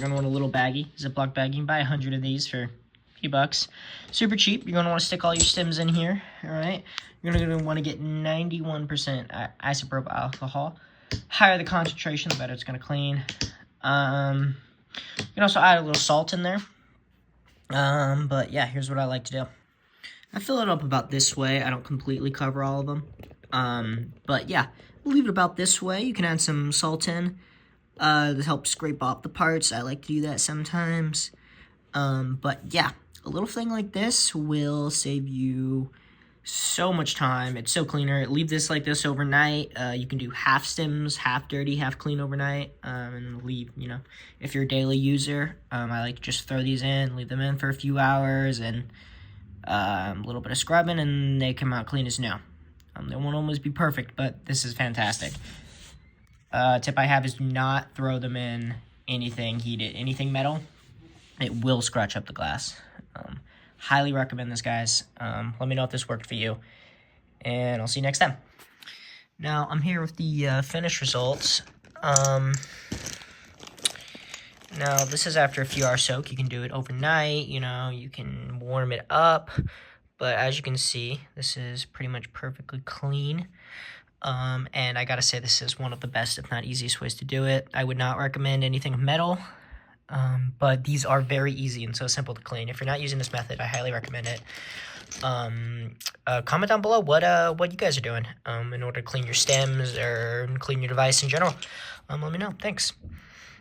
You're going to want a little baggie, Ziploc baggie. You can buy 100 of these for a few bucks. Super cheap. You're going to want to stick all your stems in here, all right? You're going to want to get 91% isopropyl alcohol. Higher the concentration, the better it's going to clean. You can also add a little salt in there. But yeah, here's what I like to do. I fill it up about this way. I don't completely cover all of them. But yeah, leave it about this way. You can add some salt in to help scrape off the parts. I like to do that sometimes. But yeah, a little thing like this will save you so much time. It's so cleaner. Leave this like this overnight. You can do half stems, half dirty, half clean overnight. And leave, you know, if you're a daily user, I like to just throw these in, leave them in for a few hours, and a little bit of scrubbing, and they come out clean as new. They won't always be perfect, but this is fantastic. Tip I have is do not throw them in anything heated, anything metal. It will scratch up the glass. Highly recommend this, guys. Let me know if this worked for you, and I'll see you next time. Now, I'm here with the finished results. Now, this is after a few hour soak. You can do it overnight, you know, you can warm it up, but as you can see, this is pretty much perfectly clean. And I gotta say, this is one of the best, if not easiest ways to do it. I would not recommend anything metal. But these are very easy and so simple to clean. If you're not using this method, I highly recommend it. Comment down below what you guys are doing in order to clean your stems or clean your device in general. Let me know. Thanks.